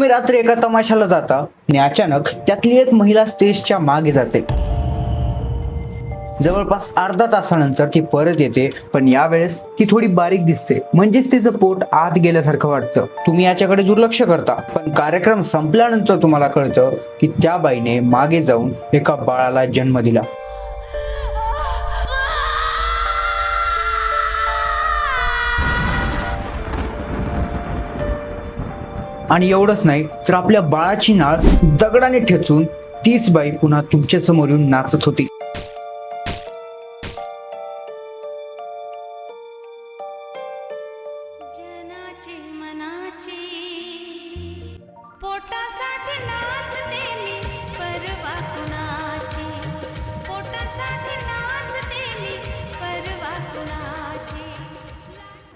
तुम्ही रात्री एका तमाशाला जाता आणि अचानक त्यातली एक महिला स्टेजच्या मागे जाते. जवळपास अर्धा तासानंतर ती परत येते, पण यावेळेस ती थोडी बारीक दिसते, म्हणजेच तिचं पोट आत गेल्यासारखं वाटतं. तुम्ही याच्याकडे दुर्लक्ष करता, पण कार्यक्रम संपल्यानंतर तुम्हाला कळतं की त्या बाईने मागे जाऊन एका बाळाला जन्म दिला. आणि एवढंच नाही तर आपल्या बाळाची नाळ दगडाने ठेचून तीच बाई पुन्हा तुमच्या समोर येऊन नाचत होती.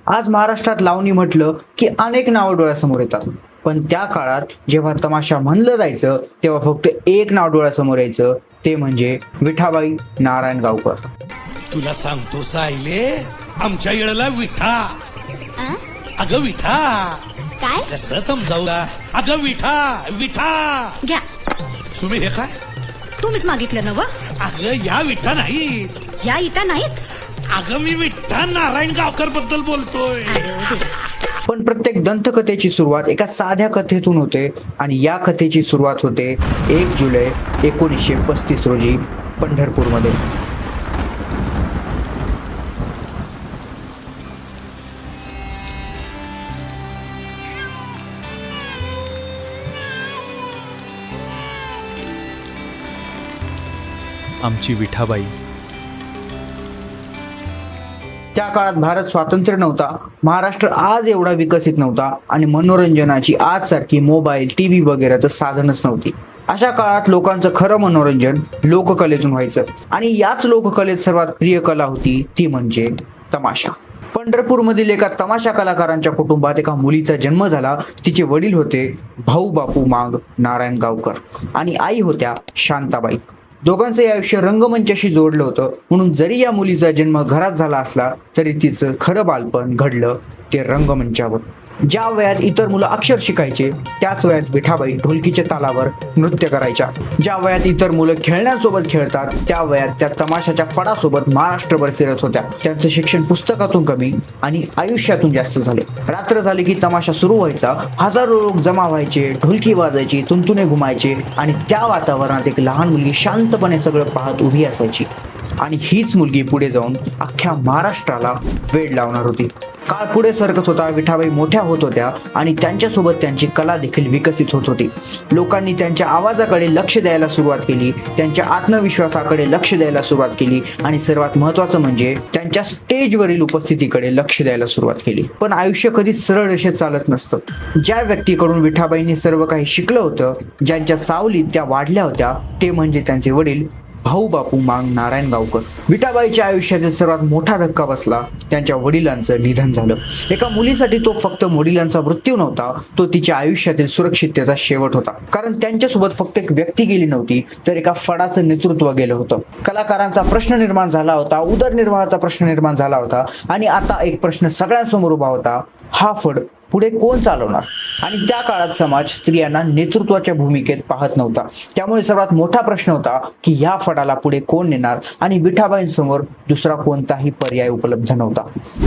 आज महाराष्ट्रात लावणी म्हटलं की अनेक नावं डोळ्यासमोर येतात, पण त्या काळात जेव्हा तमाशा म्हणलं जायचं तेव्हा फक्त एक नाव डोळ्यासमोर यायचं, ते म्हणजे विठाबाई नारायण गावकर. तुला सांगतो सायले, आमच्या येळेला विठा. अगं विठा काय कसं समजावू? अगं विठा विठा घ्या. तुम्ही हे काय? तुम्हीच मागितलं ना व? अगं या विठा नाही, या इटा नाहीत. अगं मी विठ्ठा नारायण गावकर बद्दल बोलतोय. पण प्रत्येक दंतकथेची सुरुवात एका साध्या कथेतून होते, आणि या कथेची सुरुवात होते 1 जुलै 1935 रोजी पंढरपूरमध्ये. आमची विठाबाई. त्या काळात भारत स्वातंत्र्य नव्हता, महाराष्ट्र आज एवढा विकसित नव्हता, आणि मनोरंजनाची आज सारखी मोबाईल, टीव्ही वगैरे तर साधनच नव्हती. अशा काळात लोकांचं खरं मनोरंजन लोककलेतून व्हायचं, आणि याच लोककलेत सर्वात प्रिय कला होती ती म्हणजे तमाशा. पंढरपूरमधील एका तमाशा कलाकारांच्या कुटुंबात एका मुलीचा जन्म झाला. तिचे वडील होते भाऊ बापू मांग नारायण गावकर, आणि आई होत्या शांताबाई. दोघांचं आयुष्य रंगमंचाशी जोडलं होतं, म्हणून जरी या मुलीचा जन्म घरात झाला असला तरी तिचं खरं बालपण घडलं ते रंगमंचावर. ज्या वयात इतर मुलं अक्षर शिकायचे त्याच वयात विठाबाई ढोलकीच्या तालावर नृत्य करायच्या. ज्या वयात इतर मुलं खेळण्यासोबत खेळतात त्या वयात त्या तमाशाच्या फडासोबत महाराष्ट्रभर फिरत होत्या. त्यांचं शिक्षण पुस्तकातून कमी आणि आयुष्यातून जास्त झाले. रात्र झाली की तमाशा सुरू व्हायचा, हजारो लोक जमा व्हायचे, ढोलकी वाजायची, तुंतुणे घुमायचे, आणि त्या वातावरणात एक लहान मुलगी शांतपणे सगळं पाहत उभी असायची. आणि हीच मुलगी पुढे जाऊन अख्ख्या महाराष्ट्राला वेड लावणार होती. काळ पुढे सरकत होता, विठाबाई मोठ्या होत होत्या, आणि त्यांच्यासोबत त्यांची कला देखील विकसित होत होती. लोकांनी त्यांच्या आवाजाकडे लक्ष द्यायला सुरुवात केली, त्यांच्या आत्मविश्वासाकडे लक्ष द्यायला सुरुवात केली, आणि सर्वात महत्त्वाचं म्हणजे त्यांच्या स्टेजवरील उपस्थितीकडे लक्ष द्यायला सुरुवात केली. पण आयुष्य कधीच सरळ रेषेत चालत नसतं. ज्या व्यक्तीकडून विठाबाईंनी सर्व काही शिकलं होतं, ज्यांच्या सावलीत त्या वाढल्या होत्या, ते म्हणजे त्यांचे वडील भाऊ बापू मांग नारायण गावकर. विठाबाईच्या आयुष्यातील सर्वात मोठा धक्का बसला त्यांच्या वडिलांचं निधन झालं. एका मुलीसाठी तो फक्त वडिलांचा मृत्यू नव्हता, तो तिच्या आयुष्यातील सुरक्षिततेचा शेवट होता. कारण त्यांच्यासोबत फक्त एक व्यक्ती गेली नव्हती, तर एका फडाचं नेतृत्व गेलं होतं. कलाकारांचा प्रश्न निर्माण झाला होता, उदरनिर्वाहाचा प्रश्न निर्माण झाला होता, आणि आता एक प्रश्न सगळ्यांसमोर उभा होता, हा फड पुढे कोण चालवणार? आणि त्या काळात समाज स्त्रियांना नेतृत्वाच्या भूमिकेत पाहत नव्हता. त्यामुळे सर्वात मोठा प्रश्न होता की ह्या फडाला पुढे कोण नेणार, आणि विठाबाईंसमोर दुसरा कोणताही पर्याय उपलब्ध नव्हता.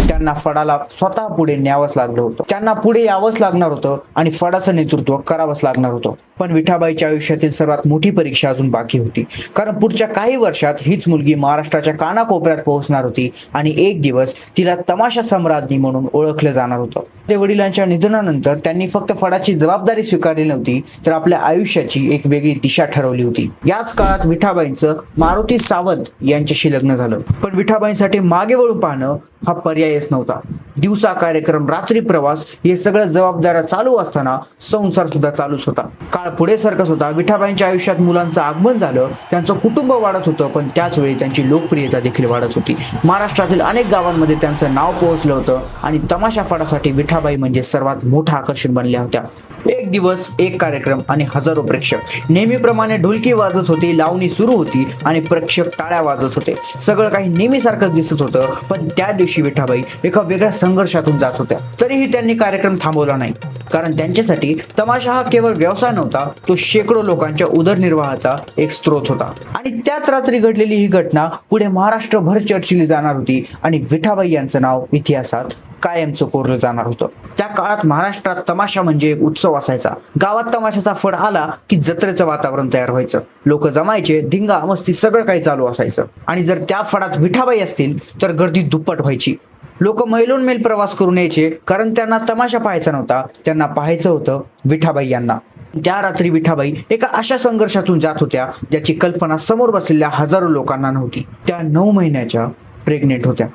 त्यांना फडाला स्वतः पुढे न्यावंच लागलं होतं, त्यांना पुढे यावंच लागणार होतं, आणि फडाचं नेतृत्व करावंच लागणार होतं. पण विठाबाईच्या आयुष्यातील सर्वात मोठी परीक्षा अजून बाकी होती, कारण पुढच्या काही वर्षात हीच मुलगी महाराष्ट्राच्या कानाकोपऱ्यात पोहोचणार होती, आणि एक दिवस तिला तमाशा सम्राज्ञी म्हणून ओळखलं जाणार होतं. ते वडिलांच्या निधनानंतर त्यांनी फक्त फडाची जबाबदारी स्वीकारली नव्हती, तर आपल्या आयुष्याची एक वेगळी दिशा ठरवली होती. याच काळात विठाबाईंचं मारुती सावंत यांच्याशी लग्न झालं. पण विठाबाईंसाठी मागे वळून पाहणं हा पर्यायच नव्हता. दिवसा कार्यक्रम, रात्री प्रवास, हे सगळं जबाबदाऱ्या चालू असताना संसार सुद्धा चालूच होता. काळ पुढे सरकत होता. विठाबाईंच्या आयुष्यात मुलांचं आगमन झालं, त्यांचं कुटुंब वाढत होतं, पण त्याच वेळी त्यांची लोकप्रियता देखील वाढत होती. महाराष्ट्रातील अनेक गावांमध्ये त्यांचं नाव पोहोचलं होतं, आणि तमाशा फडासाठी विठाबाई म्हणजे सर्वात मोठं आकर्षण बनल्या होत्या. एक एक दिवस, एक कार्यक्रम आणि हजारो प्रेक्षक. नेहमीप्रमाणे ढोलकी वाजत होती, लावणी सुरू होती आणि प्रेक्षक टाळ्या वाजत होते. सगळं काही नेहमीसारखंच दिसत होतं. पण त्या दिवशी विठाबाई एका वेगळ्या संघर्षातून जात होत्या. तरीही त्यांनी कार्यक्रम थांबवला नाही, कारण त्यांच्यासाठी तमाशा हा केवळ व्यवसाय नव्हता, तो शेकडो लोकांच्या उदरनिर्वाहाचा एक स्रोत होता. आणि त्याच रात्री घडलेली ही घटना पुढे महाराष्ट्रभर चर्चिली जाणार होती आणि विठाबाई यांचं नाव इतिहासात कायमचं कोरलं जाणार होतं. त्या काळात महाराष्ट्रात तमाशा म्हणजे एक उत्सव असायचा. गावात तमाशाचा फड आला की जत्रेचं वातावरण तयार व्हायचं. लोक जमायचे, धिंगा मस्ती सगळं काही चालू असायचं. आणि जर त्या फडात विठाबाई असतील तर गर्दी दुप्पट व्हायची. लोक मैलोन मैल प्रवास करून यायचे, कारण त्यांना तमाशा पाहायचा नव्हता, त्यांना पाहायचं होतं विठाबाई यांना. त्या रात्री विठाबाई एका अशा संघर्षातून जात होत्या ज्याची कल्पना समोर बसलेल्या हजारो लोकांना नव्हती. त्या 9 महिन्याच्या प्रेग्नेंट होत्या.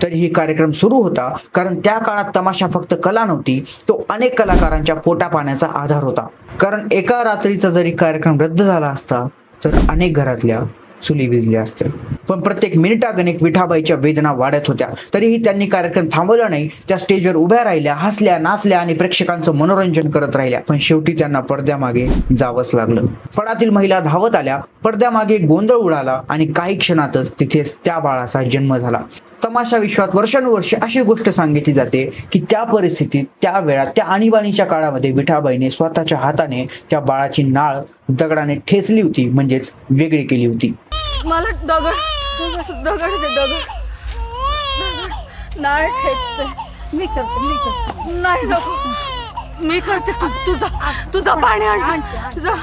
तरीही कार्यक्रम सुरू होता, कारण त्या काळात तमाशा फक्त कला नव्हती, तो अनेक कलाकारांच्या पोटा पाण्याचा आधार होता. कारण एका रात्रीचा जरी कार्यक्रम रद्द झाला असता तर अनेक घरातल्या चुली विझल्या असत्या. पण प्रत्येक मिनिटागणिक विठाबाईच्या वेदना वाढत होत्या. तरीही त्यांनी कार्यक्रम थांबवला नाही. त्या स्टेजवर उभ्या राहिल्या, हसल्या, नाचल्या आणि प्रेक्षकांचं मनोरंजन करत राहिल्या. पण शेवटी त्यांना पडद्यामागे जावंच लागलं. फडातील महिला धावत आल्या, पडद्यामागे गोंधळ उडाला आणि काही क्षणातच तिथेच त्या बाळाचा जन्म झाला. तमाशा विश्वात वर्षानुवर्षे अशी गोष्ट सांगितली जाते की त्या परिस्थितीत, त्या वेळात, त्या आणीबाणीच्या काळामध्ये विठाबाईने स्वतःच्या हाताने त्या बाळाची नाळ दगडाने ठेचली होती, म्हणजेच वेगळी केली होती. मला दगड दगड दे, दगड नाही ठेचते. मी करते. नाही नको, मी करते. तुझा पाणी आण. जा.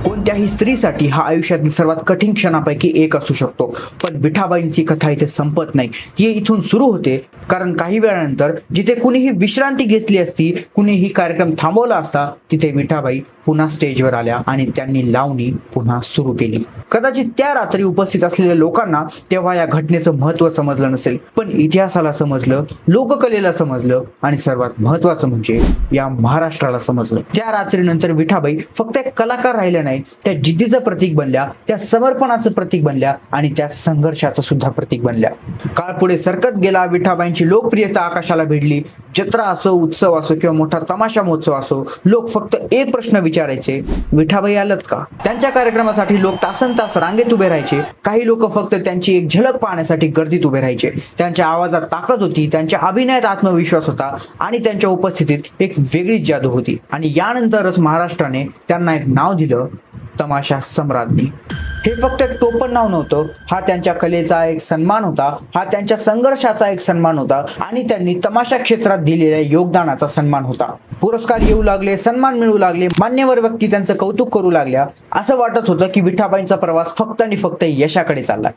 कोणत्याही स्त्रीसाठी हा आयुष्यातील सर्वात कठीण क्षणापैकी एक असू शकतो. पण विठाबाईंची कथा इथे संपत नाही, ती इथून सुरू होते. कारण काही वेळानंतर जिथे कुणीही विश्रांती घेतली असती, कुणीही कार्यक्रम थांबवला असता, तिथे विठाबाई पुन्हा स्टेजवर आल्या आणि त्यांनी लावणी पुन्हा सुरू केली. कदाचित त्या रात्री उपस्थित असलेल्या लोकांना तेव्हा या घटनेचं महत्त्व समजलं नसेल, पण इतिहासाला समजलं, लोककलेला समजलं आणि सर्वात महत्त्वाचं म्हणजे या महाराष्ट्राला समजलं. त्या रात्रीनंतर विठाबाई फक्त एक कलाकार राहिल्या नाही, त्या जिद्दीचं प्रतीक बनल्या, त्या समर्पणाचं प्रतीक बनल्या आणि त्या संघर्षाचं सुद्धा प्रतीक बनल्या. काळ पुढे सरकत गेला. विठाबाईंची लोकप्रियता आकाशाला भिडली. जत्रा असो, उत्सव असो किंवा मोठा तमाशा महोत्सव असो, लोक फक्त एक प्रश्न विचारायचे, विठाबाई आलत का? त्यांच्या कार्यक्रमासाठी लोक तासनतास रांगेत उभे राहायचे. काही लोक फक्त त्यांची एक झलक पाहण्यासाठी गर्दीत उभे राहायचे. त्यांच्या आवाजात ताकद होती, त्यांच्या अभिनयात आत्मविश्वास होता आणि त्यांच्या उपस्थितीत एक वेगळीच जादू होती. आणि यानंतरच महाराष्ट्राने त्यांना एक नाव दिलं, तमाशा सम्राज्ञी. हे फक्त एक टोपण नाव नव्हतं, हा त्यांच्या कलेचा एक सन्मान होता, हा त्यांच्या संघर्षाचा एक सन्मान होता आणि त्यांनी तमाशा क्षेत्रात दिलेल्या योगदानाचा सन्मान होता. पुरस्कार येऊ लागले, सन्मान मिळू लागले, मान्यवर व्यक्ती त्यांचं कौतुक करू लागल्या. असं वाटत होतं की विठाबाईंचा प्रवास फक्त आणि फक्त यशाकडे चालला.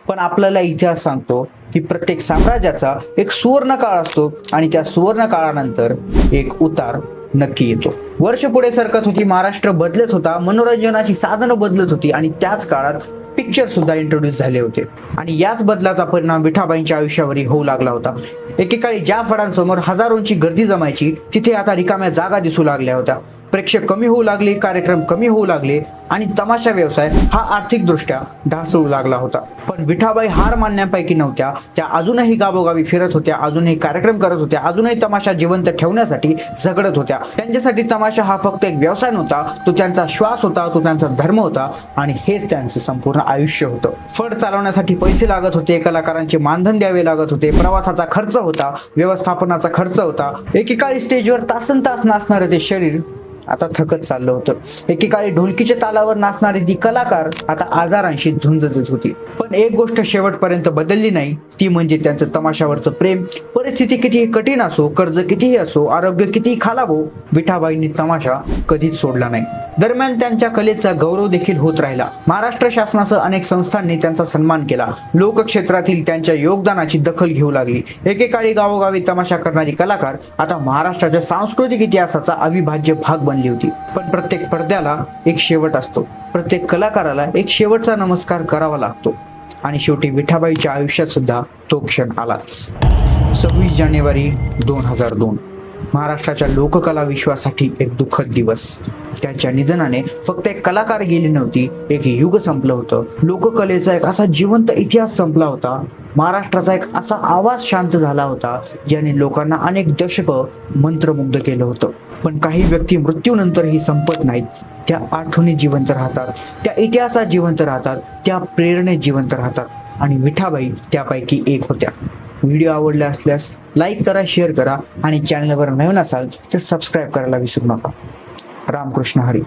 पण आपल्याला इतिहास सांगतो की प्रत्येक साम्राज्याचा एक सुवर्ण काळ असतो आणि त्या सुवर्ण काळानंतर एक उतार नक्की येतो. वर्ष पुढे सरकत होती, महाराष्ट्र बदलत होता, मनोरंजनाची साधनं बदलत होती आणि त्याच काळात पिक्चर सुद्धा इंट्रोड्यूस झाले होते. आणि याच बदलाचा परिणाम विठाबाईंच्या आयुष्यावरही होऊ लागला होता. एकेकाळी ज्या फडांसमोर हजारोंची गर्दी जमायची, तिथे आता रिकाम्या जागा दिसू लागल्या होत्या. प्रेक्षक कमी होऊ लागले, कार्यक्रम कमी होऊ लागले आणि तमाशा व्यवसाय हा आर्थिकदृष्ट्या ढासळू लागला होता. पण विठाबाई हार मानण्यापैकी नव्हत्या. त्या अजूनही गावोगावी फिरत होत्या, अजूनही कार्यक्रम करत होत्या, अजूनही तमाशा जिवंत ठेवण्यासाठी झगडत होत्या. त्यांच्यासाठी तमाशा हा फक्त एक व्यवसाय नव्हता, तो त्यांचा श्वास होता, तो त्यांचा धर्म होता आणि हेच त्यांचं संपूर्ण आयुष्य होतं. फड चालवण्यासाठी पैसे लागत होते, कलाकारांचे मानधन द्यावे लागत होते, प्रवासाचा खर्च होता, व्यवस्थापनाचा खर्च होता. एकेकाळी स्टेजवर तासनतास नाचणारे ते शरीर आता थकत चाललं होतं. एकेकाळी ढोलकीच्या तालावर नाचणारी ती कलाकार आता आजारांशी झुंज देत होती. पण एक गोष्ट शेवटपर्यंत बदलली नाही, ती म्हणजे त्यांचं तमाशावरचं प्रेम. परिस्थिती कितीही कठीण असो, कर्ज कितीही असो, आरोग्य कितीही खालावो, विठाबाईंनी तमाशा कधीच सोडला नाही. दरम्यान त्यांच्या कलेचा गौरव देखील होत राहिला. महाराष्ट्र शासनासह अनेक संस्थांनी त्यांचा सन्मान केला. लोकक्षेत्रातील त्यांच्या योगदानाची दखल घेऊ लागली. एकेकाळी गावोगावी तमाशा करणारी कलाकार आता महाराष्ट्राच्या सांस्कृतिक इतिहासाचा अविभाज्य भाग बनली होती. पण प्रत्येक पडद्याला एक शेवट असतो, प्रत्येक कलाकाराला एक शेवटचा नमस्कार करावा लागतो आणि शेवटी विठाबाईच्या आयुष्यात सुद्धा तो क्षण आलाच. 26 जानेवारी 2002 महाराष्ट्राच्या लोककला विश्वासाठी एक दुःखद दिवस. त्यांच्या निधनाने फक्त एक कलाकार गेली नव्हती, एक युग संपलं होतं. लोककलेचा एक असा जिवंत इतिहास संपला होता महाराष्ट्राचा एक असा आवाज शांत झाला होता ज्याने लोकांना अनेक दशकं मंत्रमुग्ध केलं होतं. पण काही व्यक्ती मृत्यूनंतरही संपत नाहीत. त्या आठवणी जिवंत राहतात, त्या इतिहासात जिवंत राहतात, त्या प्रेरणेत जिवंत राहतात आणि विठाबाई त्यापैकी एक होत्या. व्हिडिओ आवडला असल्यास लाईक करा, शेअर करा आणि चॅनलवर नवीन असाल तर सबस्क्राईब करायला विसरू नका. रामकृष्ण हरी.